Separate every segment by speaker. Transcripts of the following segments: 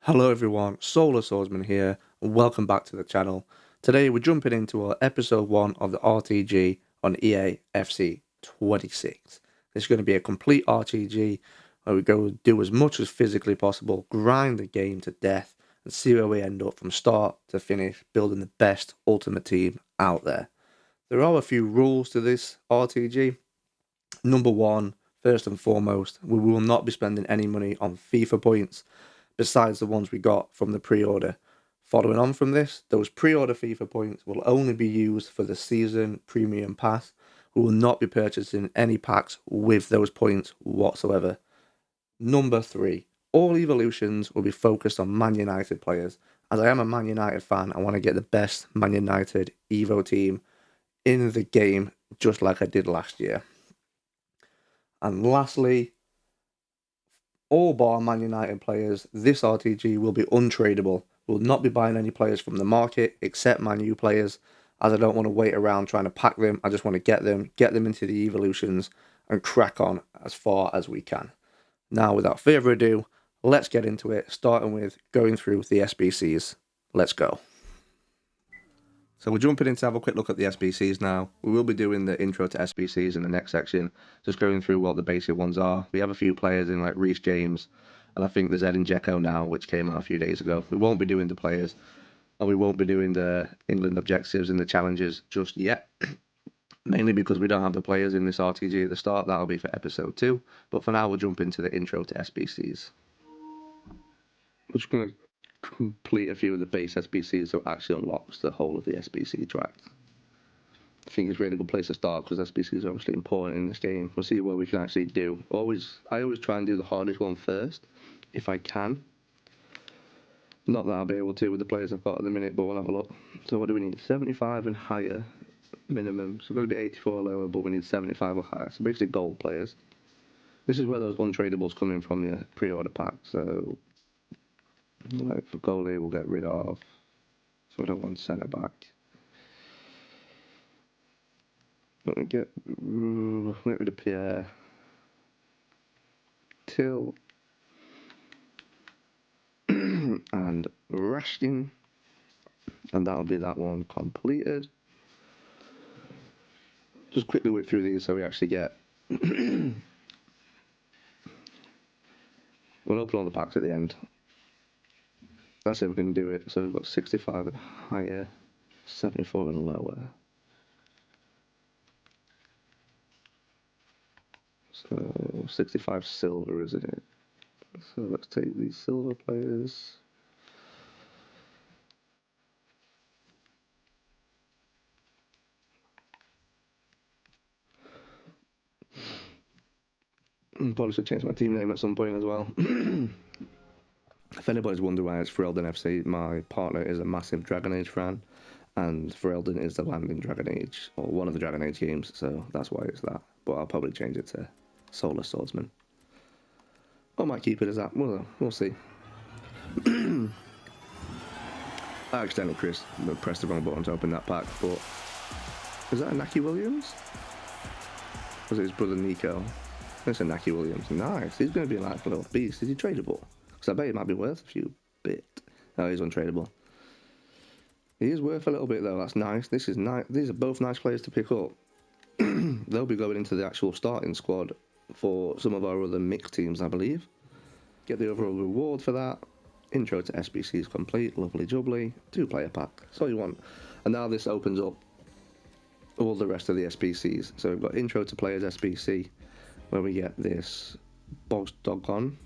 Speaker 1: Hello everyone, Solar Swordsman here, and welcome back to the channel. Today we're jumping into our episode 1 of the RTG on EAFC 26. This is going to be a complete RTG where we go do as much as physically possible, grind the game to death, and see where we end up from start to finish, building the best ultimate team out there. There are a few rules to this RTG. Number one, first and foremost, we will not be spending any money on FIFA points besides the ones we got from the pre-order. Following on from this, those pre-order FIFA points will only be used for the season premium pass. We will not be purchasing any packs with those points whatsoever. Number three, all evolutions will be focused on Man United players. As I am a Man United fan, I want to get the best Man United Evo team in the game, just like I did last year. And lastly, all bar Man United players, this RTG will be untradeable. We'll not be buying any players from the market except Man U players, as I don't want to wait around trying to pack them. I just want to get them into the evolutions, and crack on as far as we can. Now, without further ado, let's get into it, starting with going through the SBCs. Let's go. So we're jumping in to have a quick look at the SBCs now. We will be doing the intro to SBCs in the next section, just going through what the basic ones are. We have a few players in like Reece James, and I think there's Edin Dzeko now, which came out a few days ago. We won't be doing the players, and we won't be doing the England objectives and the challenges just yet. Mainly because we don't have the players in this RTG at the start. That'll be for episode 2. But for now, we'll jump into the intro to SBCs. I'm just going to complete a few of the base SBCs so it actually unlocks the whole of the SBC track. I think it's a really good place to start because SBCs are obviously important in this game. We'll see what we can actually do. I always try and do the hardest one first, if I can. Not that I'll be able to with the players I've got at the minute, but we'll have a look. So what do we need? 75 and higher minimum. So we're going to be 84 or lower, but we need 75 or higher. So basically gold players. This is where those untradables come in from the pre-order pack. So like for goalie, we'll get rid of. So I don't want centre back. But get rid of Pierre. Till and Rashkin, and that'll be that one completed. Just quickly whip through these so we actually get. We'll open all the packs at the end. That's it, we can do it. So we've got 65 and higher, 74 and lower. So 65 silver, isn't it? So let's take these silver players. Probably should change my team name at some point as well. If anybody's wondering why it's Ferelden FC, my partner is a massive Dragon Age fan, and Ferelden is the land in Dragon Age, or one of the Dragon Age games, so that's why it's that. But I'll probably change it to Solar Swordsman. I might keep it as that. We'll see. I accidentally pressed the wrong button to open that pack, but is that a Naki Williams? Was it his brother Nico? That's a Naki Williams. Nice. He's going to be like a little beast. Is he tradable? Because I bet he might be worth a few bit. No, he's untradeable. He is worth a little bit though. That's nice. This is nice. These are both nice players to pick up. They'll be going into the actual starting squad for some of our other mixed teams, I believe. Get the overall reward for that. Intro to SBC is complete. Lovely jubbly. 2-player pack. That's all you want. And now this opens up all the rest of the SBCs. So we've got intro to players SBC, where we get this Bogdagon,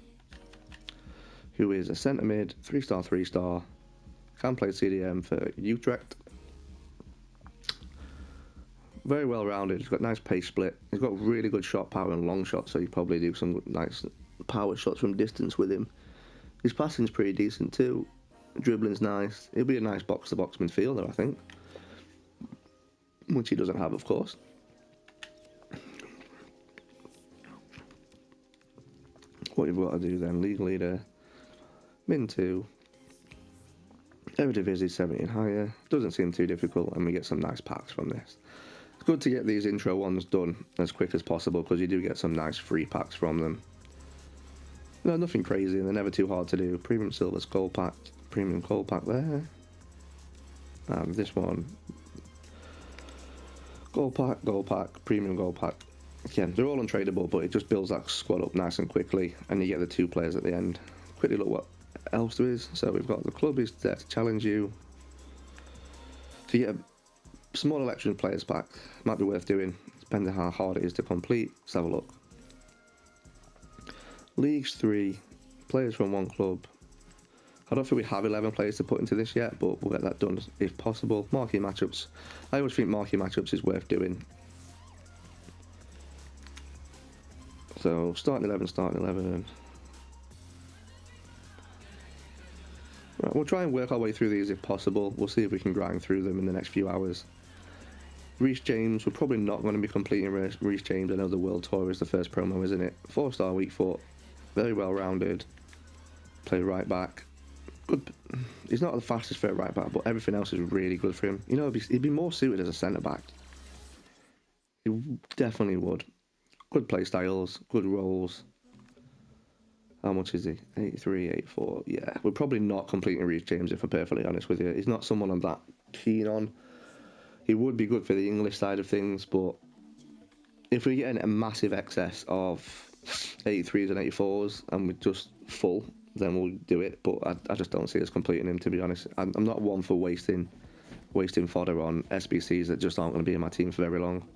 Speaker 1: who is a centre mid, 3-star, 3-star, can play CDM for Utrecht. Very well rounded. He's got nice pace split. He's got really good shot power and long shots, so you probably do some nice power shots from distance with him. His passing's pretty decent too. Dribbling's nice. He'll be a nice box-to-box midfielder, I think, which he doesn't have, of course. What you've got to do then, league leader, min 2, Eredivisie 70 and higher. Doesn't seem too difficult, and we get some nice packs from this. It's good to get these intro ones done as quick as possible because you do get some nice free packs from them. No, nothing crazy, and they're never too hard to do. Premium Silver's gold pack, premium gold pack there. And this one, gold pack, premium gold pack. Again, they're all untradeable, but it just builds that squad up nice and quickly, and you get the 2 players at the end. Quickly look what else there is. So we've got the club is there to challenge you. So you get a small election players pack. Might be worth doing, depending on how hard it is to complete. Let's have a look. Leagues 3, players from 1 club. I don't think we have 11 players to put into this yet, but we'll get that done if possible. Marquee matchups. I always think marquee matchups is worth doing. So starting 11. Right, we'll try and work our way through these if possible. We'll see if we can grind through them in the next few hours. Reece James, we're probably not going to be completing Reece James. I know the World Tour is the first promo, isn't it? 4-star weak foot, very well rounded. Play right back. Good. He's not the fastest for a right back, but everything else is really good for him. You know, he'd be more suited as a centre back. He definitely would. Good play styles, good roles. How much is he? 83, 84. Yeah, we're probably not completing Reece James, if I'm perfectly honest with you. He's not someone I'm that keen on. He would be good for the English side of things, but if we're getting a massive excess of 83s and 84s and we're just full, then we'll do it. But I just don't see us completing him, to be honest. I'm not one for wasting fodder on SBCs that just aren't going to be in my team for very long.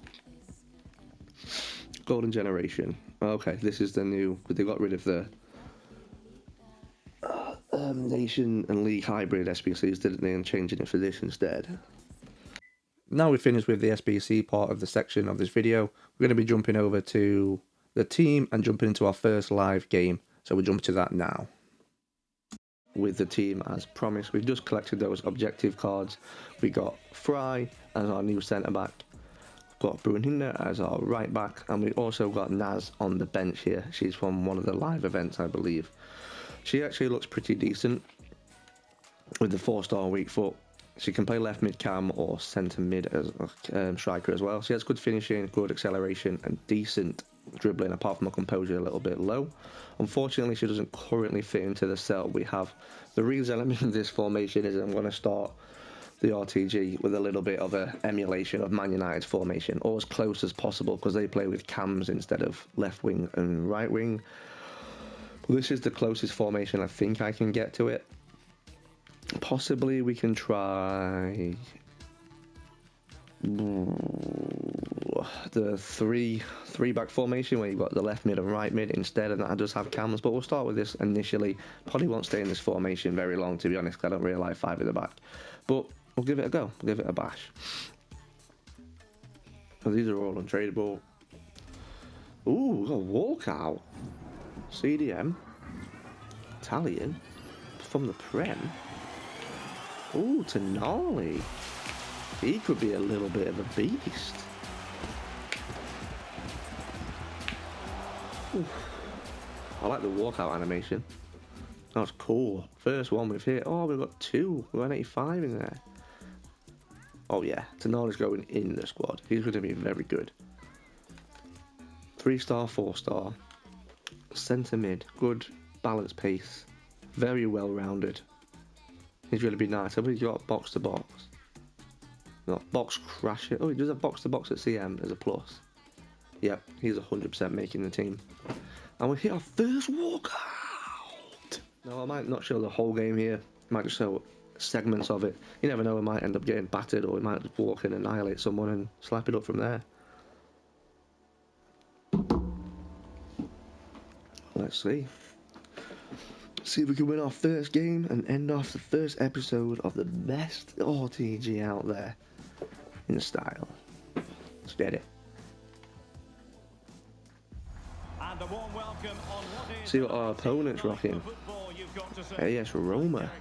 Speaker 1: Golden Generation. Okay, this is the new. They got rid of the Nation and League hybrid SBCs, didn't they, and changing it for this instead. Now we've finished with the SBC part of the section of this video. We're going to be jumping over to the team and jumping into our first live game. So we'll jump to that now. With the team as promised, we've just collected those objective cards. We got Fry as our new centre back. We've got Brunhilde as our right back, and we also got Naz on the bench here. She's from one of the live events, I believe. She actually looks pretty decent with the 4-star weak foot. She can play left mid cam or centre mid as a striker as well. She has good finishing, good acceleration, and decent dribbling, apart from her composure a little bit low. Unfortunately, she doesn't currently fit into the setup we have. The real element of this formation is I'm going to start the RTG with a little bit of an emulation of Man United's formation, or as close as possible, because they play with cams instead of left wing and right wing. Well, this is the closest formation I think I can get to it. Possibly we can try the three back formation where you've got the left mid and right mid instead, and that does have cams, but we'll start with this initially. Probably won't stay in this formation very long, to be honest, because I don't really like 5 at the back, but we'll give it a go. We'll give it a bash. So these are all untradeable. Ooh, got a walkout. CDM Italian from the Prem. Ooh, Tonali. He could be a little bit of a beast. Ooh. I like the walkout animation. That's cool. First one we've hit. Oh, we've got 2. We've got 85 in there. Oh yeah, Tonali's going in the squad. He's going to be very good. 3-star, 4-star. Centre mid. Good balance pace. Very well rounded. He's going to be nice. I believe you got box to box. Not box crasher. Oh, he does have box to box at CM as a plus. Yep, he's 100% making the team. And we hit our first walkout. No, I might not show the whole game here. I might just show segments of it. You never know, we might end up getting battered, or we might just walk in and annihilate someone and slap it up from there. Let's see. See if we can win our first game and end off the first episode of the best RTG out there in style. Let's get it.
Speaker 2: And a warm welcome on what is
Speaker 1: see what our opponent's rocking. AS Roma.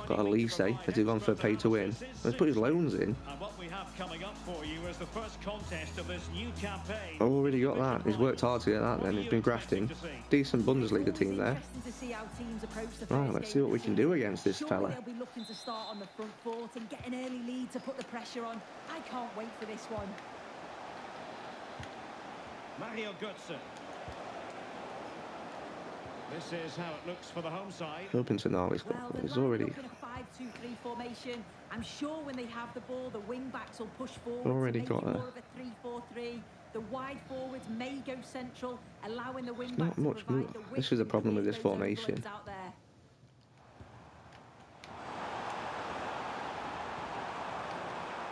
Speaker 1: Got Elise. Has he gone for pay to win? Let's put his loans in.
Speaker 2: And what we have coming up for you is the first contest of this new campaign.
Speaker 1: Oh, already got that. He's worked hard to get that then. He's been grafting. Decent Bundesliga team there. Right, let's see what we can do against this fella.
Speaker 3: They'll be looking to start on the front foot and get an early lead to put the pressure on. I can't wait for this one.
Speaker 2: Mario Götze. This is how it looks for the home side.
Speaker 1: Hoping Tonali's got
Speaker 3: Well,
Speaker 1: it.
Speaker 3: they're
Speaker 1: He's
Speaker 3: lined
Speaker 1: already
Speaker 3: up in a 5-2-3 formation. I'm sure when they have the ball, the wing backs will push forward
Speaker 1: already
Speaker 3: to make
Speaker 1: got
Speaker 3: it
Speaker 1: a.
Speaker 3: more of a 3-4-3. The wide forwards may go central, allowing the wing
Speaker 1: It's
Speaker 3: back
Speaker 1: not
Speaker 3: to
Speaker 1: much.
Speaker 3: provide the width
Speaker 1: This is the
Speaker 3: and
Speaker 1: problem with
Speaker 3: create
Speaker 1: this
Speaker 3: those
Speaker 1: formation.
Speaker 3: overloads out there.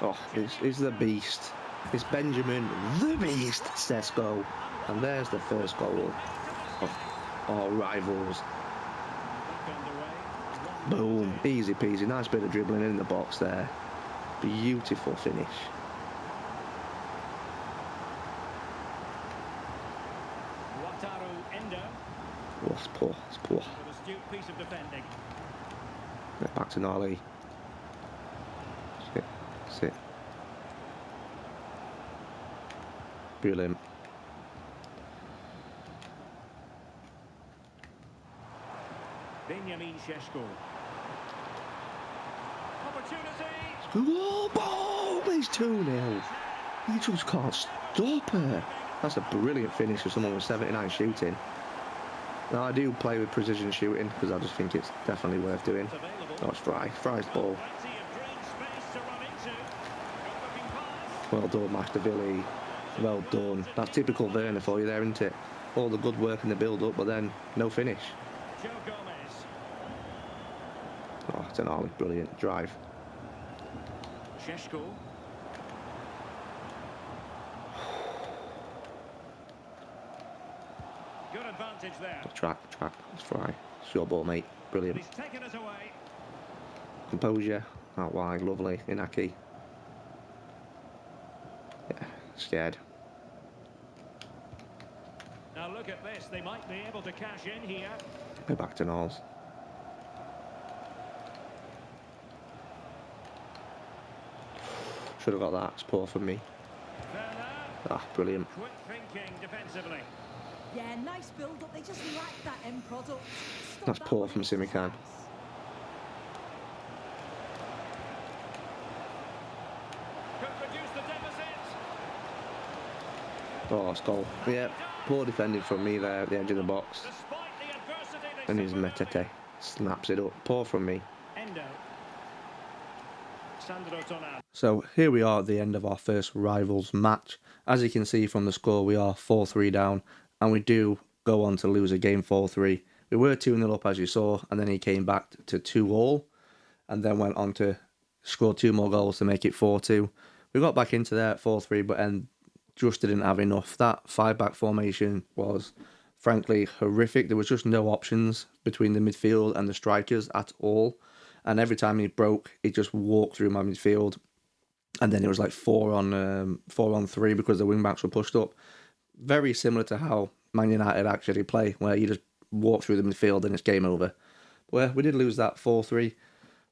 Speaker 1: Oh, it's the beast. It's Benjamin the Beast Sesko, and there's the first goal of our rivals. Boom, easy peasy. Nice bit of dribbling in the box there. Beautiful finish. Oh, it's poor. It's poor.
Speaker 2: Piece of defending.
Speaker 1: Get back to Gnarly. Sit. Brilliant.
Speaker 2: Benjamin Šeško. Opportunity.
Speaker 1: Oh, boom! It's 2-0. You just can't stop her. That's a brilliant finish for someone with 79 shooting. Now, I do play with precision shooting because I just think it's definitely worth doing. Oh, it's Fry's ball. Well done, Mastervilli. Well done. That's typical Werner for you there, isn't it? All the good work in the build-up, but then no finish. Oh, it's an all brilliant drive.
Speaker 2: Šeško. Good advantage there.
Speaker 1: Track. It's Fry. It's your ball, mate. Brilliant.
Speaker 2: He's taken it away.
Speaker 1: Composure. Out wide. Lovely. Inaki. Yeah, scared.
Speaker 2: Now look at this. They might be able to cash in here.
Speaker 1: Go back to Knowles. Should have got that. It's poor from me. Ah, brilliant.
Speaker 2: Quick thinking defensively.
Speaker 3: Yeah, nice build-up. They just lack that end product. Stop
Speaker 1: That's
Speaker 3: that
Speaker 1: poor
Speaker 3: one
Speaker 1: from
Speaker 3: in its
Speaker 1: Simikan.
Speaker 3: tracks.
Speaker 2: Could reduce the deficit.
Speaker 1: Oh, it's goal. Yeah, poor defending from me there at the edge of the box.
Speaker 2: Despite the adversity, they
Speaker 1: And his
Speaker 2: superb.
Speaker 1: Metete snaps it up. Poor from me.
Speaker 2: Endo. Sandro Tonali.
Speaker 1: So here we are at the end of our first rivals match. As you can see from the score, we are 4-3 down, and we do go on to lose a game 4-3. We were 2-0 up, as you saw, and then he came back to 2-all, and then went on to score 2 more goals to make it 4-2. We got back into there at 4-3, but then just didn't have enough. That 5-back formation was frankly horrific. There was just no options between the midfield and the strikers at all. And every time he broke, he just walked through my midfield. And then it was like 4-on-3 because the wing backs were pushed up. Very similar to how Man United actually play, where you just walk through the midfield and it's game over. Well, we did lose that 4-3.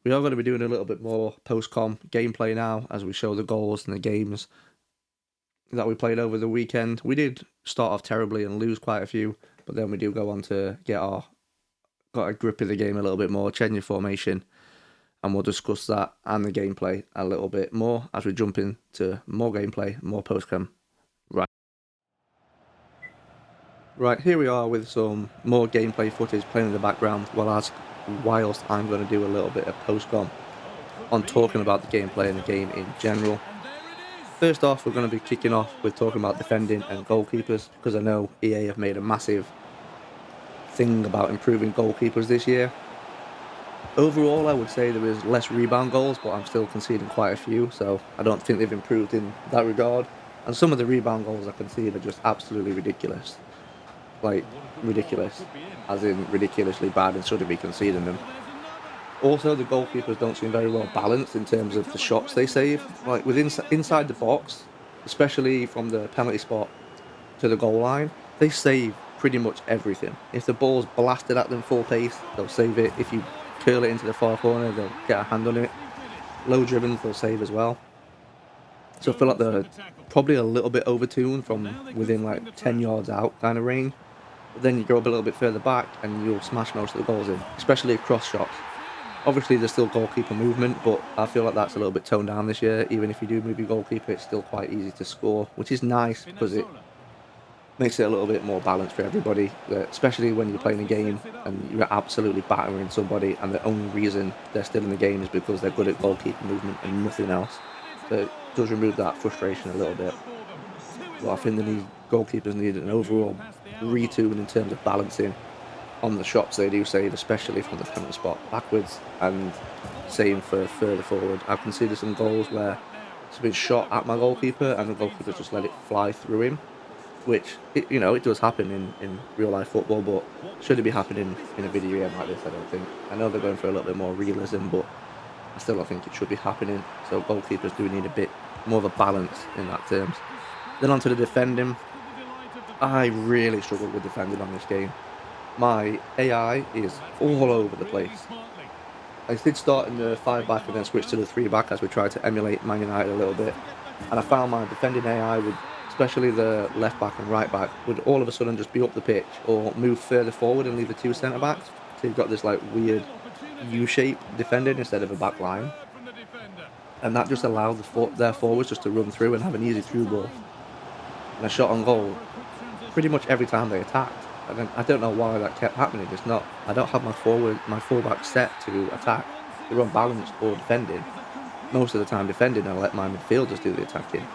Speaker 1: We are going to be doing a little bit more post-com gameplay now as we show the goals and the games that we played over the weekend. We did start off terribly and lose quite a few, but then we do go on to got a grip of the game a little bit more, change your formation, and we'll discuss that and the gameplay a little bit more as we jump into more gameplay, more post-com. Right, here we are with some more gameplay footage playing in the background, whilst I'm going to do a little bit of post-com on talking about the gameplay and the game in general. First off, we're going to be kicking off with talking about defending and goalkeepers, because I know EA have made a massive thing about improving goalkeepers this year. Overall, I would say there is less rebound goals, but I'm still conceding quite a few, so I don't think they've improved in that regard. And some of the rebound goals I concede are just absolutely ridiculous. Like, ridiculous. As in ridiculously bad and shouldn't be conceding them. Also, the goalkeepers don't seem very well balanced in terms of the shots they save. Like, inside the box, especially from the penalty spot to the goal line, they save pretty much everything. If the ball's blasted at them full pace, they'll save it. If you curl it into the far corner, they'll get a hand on it. Low dribbles, they'll save as well. So I feel like they're probably a little bit overtuned from within like 10 yards out kind of range. But then you go up a little bit further back and you'll smash most of the goals in, especially cross shots. Obviously there's still goalkeeper movement, but I feel like that's a little bit toned down this year. Even if you do move your goalkeeper, it's still quite easy to score, which is nice because it makes it a little bit more balanced for everybody, especially when you're playing a game and you're absolutely battering somebody and the only reason they're still in the game is because they're good at goalkeeper movement and nothing else. So it does remove that frustration a little bit. But I think goalkeepers need an overall retune in terms of balancing on the shots they do save, especially from the penalty spot backwards, and same for further forward. I've conceded some goals where it's been shot at my goalkeeper and the goalkeeper just let it fly through him, which it does happen in real life football, but should it be happening in a video game like this? I don't think. I know they're going for a little bit more realism, but I still don't think it should be happening. So goalkeepers do need a bit more of a balance in that terms. Then on to the defending. I really struggled with defending on this game. My AI is all over the place. I did start in the 5-back and then switch to the 3-back as we tried to emulate Man United a little bit. And I found my defending AI would, especially the left back and right back, would all of a sudden just be up the pitch or move further forward and leave the 2 centre backs. So you've got this like weird U-shape defending instead of a back line. And that just allowed their forwards just to run through and have an easy through ball. And a shot on goal pretty much every time they attacked. And I don't know why that kept happening. It's not. I don't have my fullback set to attack. They're unbalanced or defending. Most of the time defending, I let my midfielders do the attacking.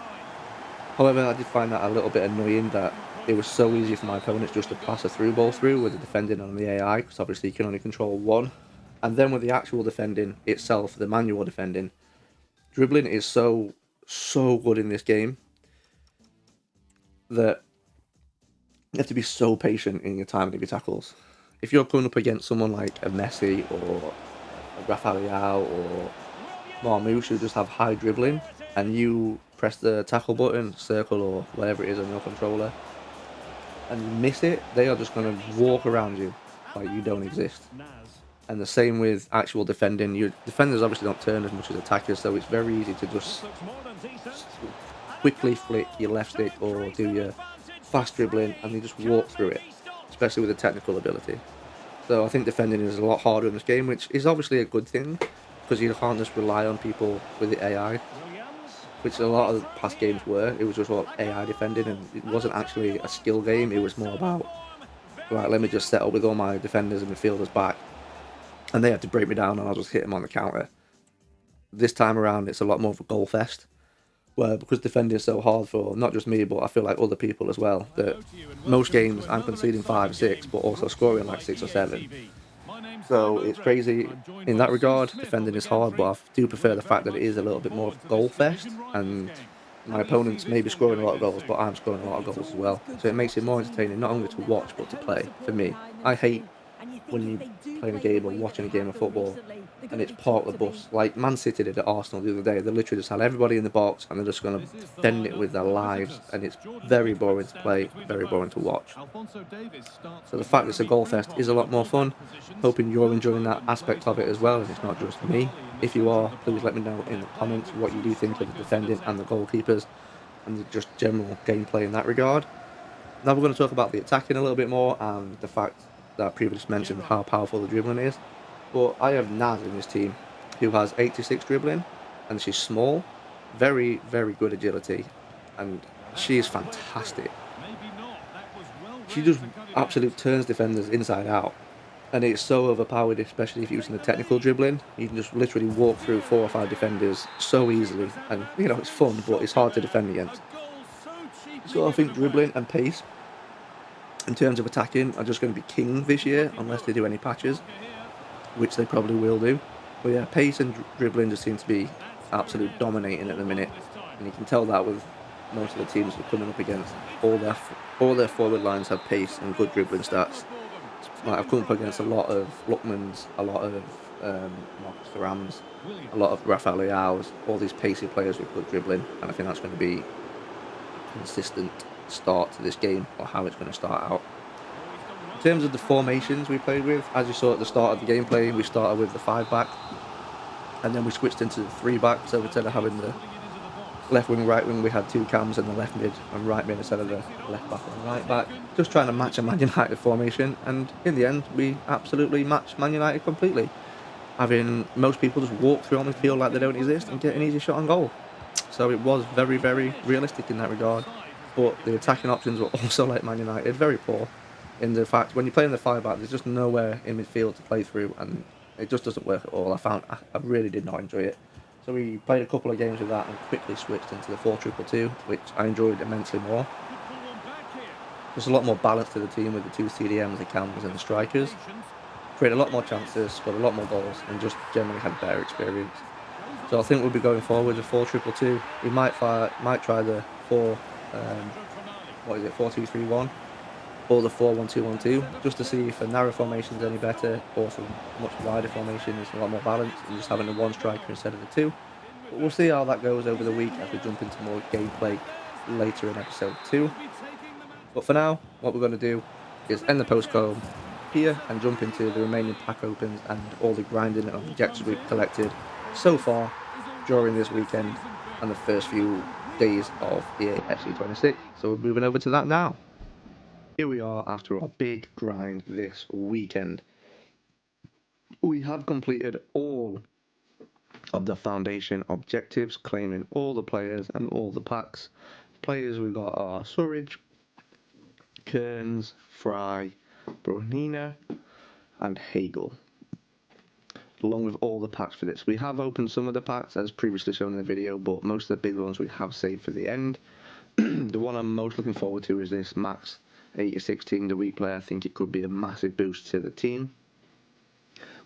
Speaker 1: However, I did find that a little bit annoying that it was so easy for my opponents just to pass a through ball through with the defending on the AI, because obviously you can only control one. And then with the actual defending itself, the manual defending, dribbling is so good in this game that you have to be so patient in your timing of your tackles. If you're coming up against someone like a Messi or a Rafael or Marmoush who just have high dribbling, and you press the tackle button, circle or whatever it is on your controller, and you miss it, they are just going to walk around you like you don't exist. And the same with actual defending. Your defenders obviously don't turn as much as attackers, so it's very easy to just quickly flick your left stick or do your fast dribbling and you just walk through it, especially with the technical ability. So I think defending is a lot harder in this game, which is obviously a good thing, because you can't just rely on people with the AI, which a lot of past games were. It was just all AI defending, and it wasn't actually a skill game. It was more about, right, let me just set up with all my defenders and midfielders back, and they had to break me down and I'll just hit them on the counter. This time around, it's a lot more of a goal fest, where because defending is so hard for not just me, but I feel like other people as well, that most games I'm conceding 5, 6, but also scoring like 6 or 7. So it's crazy in that regard. Defending is hard, but I do prefer the fact that it is a little bit more of a goal fest, and my opponents may be scoring a lot of goals, but I'm scoring a lot of goals as well. So it makes it more entertaining, not only to watch, but to play, for me. I hate when you're playing a game or watching a game of football and it's part of the bus. Like Man City did at Arsenal the other day. They literally just had everybody in the box and they're just going to defend it with their lives, and it's very boring to play, very boring to watch. So the fact that it's a goal fest is a lot more fun. Hoping you're enjoying that aspect of it as well, and it's not just me. If you are, please let me know in the comments what you do think of the defending and the goalkeepers and the just general gameplay in that regard. Now we're going to talk about the attacking a little bit more, and the fact that I previously mentioned how powerful the dribbling is. But I have Naz in this team, who has 86 dribbling, and she's small, very, very good agility, and she is fantastic. She just absolutely turns defenders inside out, and it's so overpowered, especially if you're using the technical dribbling. You can just literally walk through 4 or 5 defenders so easily, and it's fun, but it's hard to defend against. So I think dribbling and pace, in terms of attacking, are just going to be king this year, unless they do any patches, which they probably will do. But yeah, pace and dribbling just seem to be absolutely dominating at the minute, and you can tell that with most of the teams we're coming up against. All their forward lines have pace and good dribbling stats. Like, I've come up against a lot of Lookmans, a lot of Marcus Thurams, a lot of Rafael Leao's, all these pacey players with good dribbling, and I think that's going to be a consistent start to this game, or how it's going to start out. In terms of the formations we played with, as you saw at the start of the gameplay, we started with the 5-back, and then we switched into the 3-back. So instead of having the left wing, right wing, we had 2 cams and the left mid and right mid instead of the left back and right back, just trying to match a Man United formation, and in the end we absolutely matched Man United completely, having most people just walk through them and feel like they don't exist and get an easy shot on goal. So it was very, very realistic in that regard. but the attacking options were also like Man United, very poor. In the fact, when you play in the 5-back, there's just nowhere in midfield to play through, and it just doesn't work at all. I really did not enjoy it. So we played a couple of games with that and quickly switched into the 4-2-2, which I enjoyed immensely more. There's a lot more balance to the team with the two CDMs, the cams, and the strikers. Created a lot more chances, scored a lot more goals, and just generally had better experience. So I think we'll be going forward with 4-2-2. We might try the 4-2-3-1 or the 4-1-2-1-2, just to see if a narrow formation is any better, or some much wider formation is a lot more balanced, and just having the one striker instead of the two. But we'll see how that goes over the week as we jump into more gameplay later in episode 2. But for now, what we're going to do is end the postcode here and jump into the remaining pack opens and all the grinding and objectives we've collected so far during this weekend and the first few days of EAFC 26. So we're moving over to that now. Here we are after our big grind this weekend. We have completed all of the foundation objectives, claiming all the players and all the packs. Players we got are Surridge, Kearns, Fry, Brunina, and Hagel, along with all the packs for this. We have opened some of the packs as previously shown in the video, but most of the big ones we have saved for the end. The one I'm most looking forward to is this Max 86 team, the week player. I think it could be a massive boost to the team.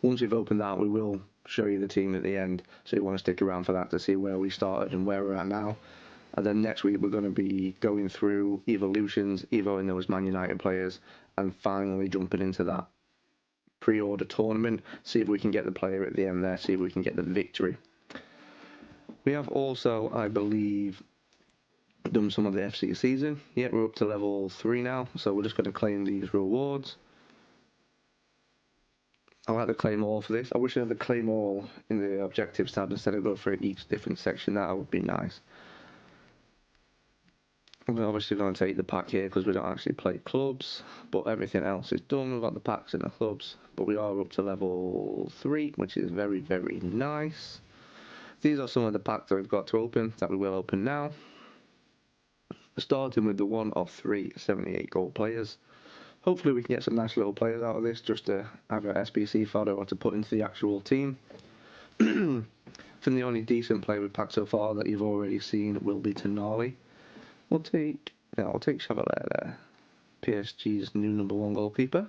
Speaker 1: Once we've opened that, we will show you the team at the end, so you want to stick around for that to see where we started and where we're at now. And then next week we're going to be going through evolutions, evoing those Man United players, and finally jumping into that pre-order tournament, see if we can get the player at the end there, see if we can get the victory. We have also, I believe, done some of the FC season. Yeah, we're up to level 3 now, so we're just going to claim these rewards. I like the claim all for this. I wish I had the claim all in the objectives tab instead of go for each different section. That would be nice. We're obviously going to take the pack here because we don't actually play clubs, but everything else is done. We've got the packs and the clubs, but we are up to level 3, which is very, very nice. These are some of the packs that we've got to open, that we will open now. Starting with the 1 of 3 78 gold players. Hopefully we can get some nice little players out of this, just to either SBC fodder or to put into the actual team. From the only decent player we've packed so far that you've already seen will be Tonali. I'll take Chevalier there. PSG's new #1 goalkeeper.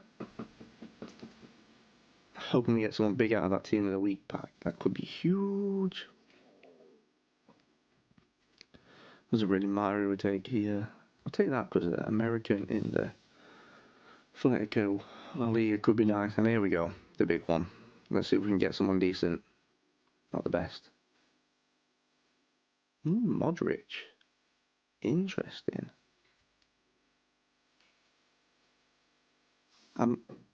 Speaker 1: Hoping we get someone big out of that team of the week pack. That could be huge. Doesn't really matter who we take here. I'll take that because American in the Atletico La Liga could be nice. And here we go, the big one. Let's see if we can get someone decent. Not the best. Modric. Interesting.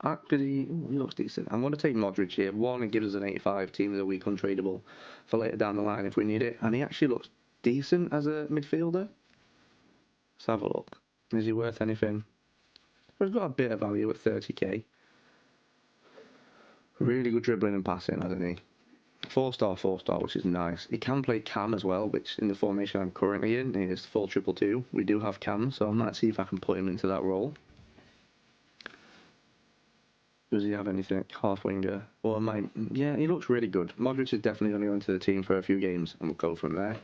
Speaker 1: Actually, he looks decent. I'm going to take Modric here. One, it gives us an 85 team of the week untradeable for later down the line if we need it. And he actually looks decent as a midfielder. Let's have a look. Is he worth anything? He's got a bit of value at 30k. Really good dribbling and passing, hasn't he? 4-star, which is nice. He can play cam as well, which in the formation I'm currently in is 4-2-2. We do have cam, so I might see if I can put him into that role. Does he have anything at half winger? Or yeah, he looks really good. Modric is definitely going to go into the team for a few games, and we'll go from there.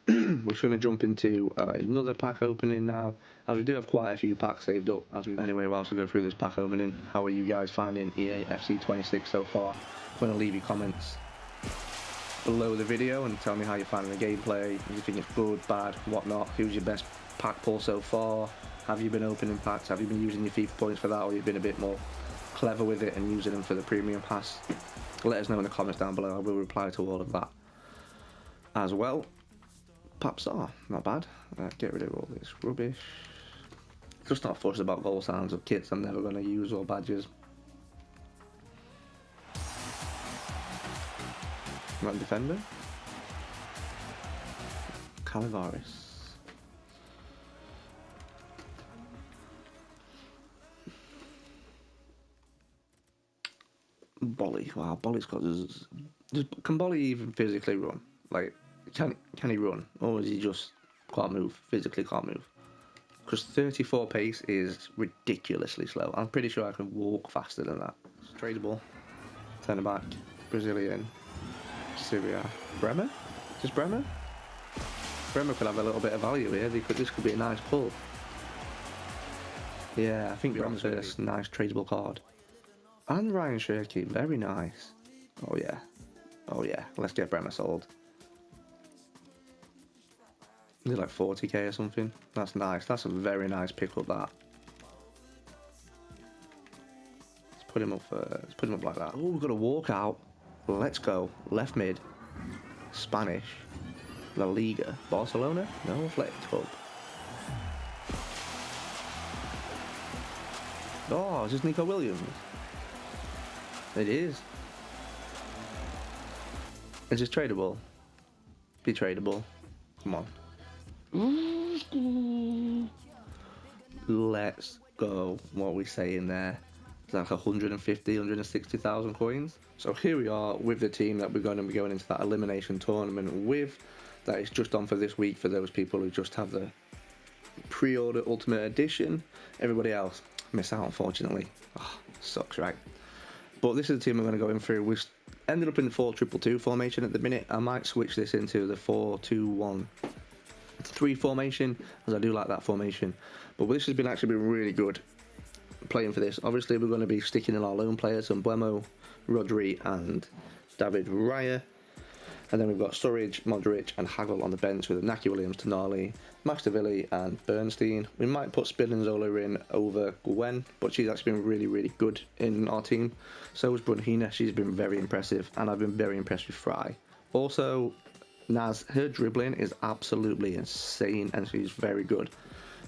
Speaker 1: We're just going to jump into another pack opening now, as we do have quite a few packs saved up. Anyway, whilst we go through this pack opening, how are you guys finding EAFC 26 so far? I'm going to leave your comments below the video and tell me how you're finding the gameplay. Do you think it's good, bad, whatnot? Who's your best pack pull so far? Have you been opening packs? Have you been using your FIFA points for that, or you've been a bit more clever with it and using them for the premium pass? Let us know in the comments down below. I will reply to all of that as well. Paps are not bad. Get rid of all this rubbish. Just not fussed about goal sounds of kits I'm never going to use or badges. Right defender. Calaveras. Bolly. Wow, Bolly's got. Can Bolly even physically run? Like, can he run, or is he just can't move? Physically can't move. because 34 pace is ridiculously slow. I'm pretty sure I can walk faster than that. It's tradable. Centre back, Brazilian, Syria, Bremer? Just Bremer? Bremer could have a little bit of value here. This could be a nice pull. Yeah, I think Bremer's first nice tradable card. And Ryan Shirky, very nice. Oh yeah. Oh yeah, let's get Bremer sold. Is it like 40k or something? That's nice. That's a very nice pickup, that. Let's put him up like that. Oh, we've got a walkout. Let's go. Left mid. Spanish. La Liga. Barcelona? No, Athletic Club. Oh, is this Nico Williams? It is. Is this tradable? Be tradable. Come on. Let's go. What are we saying there? It's like 150, 160,000 coins. So here we are with the team that we're going to be going into that elimination tournament with. That is just on for this week for those people who just have the pre-order Ultimate Edition. Everybody else miss out, unfortunately. Oh, sucks, right? But this is the team we're going to go in through. We've ended up in the 4-2-2 formation at the minute. I might switch this into the 4-2-1-3 formation, as I do like that formation. But this has actually been really good playing for this. Obviously, we're going to be sticking in our lone players, and Buemo, Rodri, and David Raya. And then we've got Sturridge, Modric, and Hagel on the bench with Naki Williams, Tonali, Mastavili, and Bernstein. We might put Spinazzola in over Gwen, but she's actually been really, really good in our team. So has Brunhina. She's been very impressive, and I've been very impressed with Fry. Also, Naz, her dribbling is absolutely insane, and she's very good.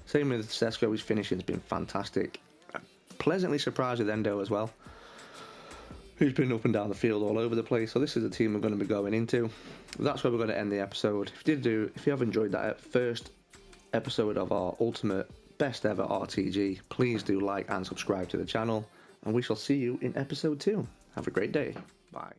Speaker 1: Same with Sesko, his finishing has been fantastic. Pleasantly surprised with Endo as well, who's been up and down the field all over the place. So this is the team we're going to be going into. That's where we're going to end the episode. If you have enjoyed that first episode of our ultimate best ever RTG, please do like and subscribe to the channel, and we shall see you in episode 2. Have a great day. Bye.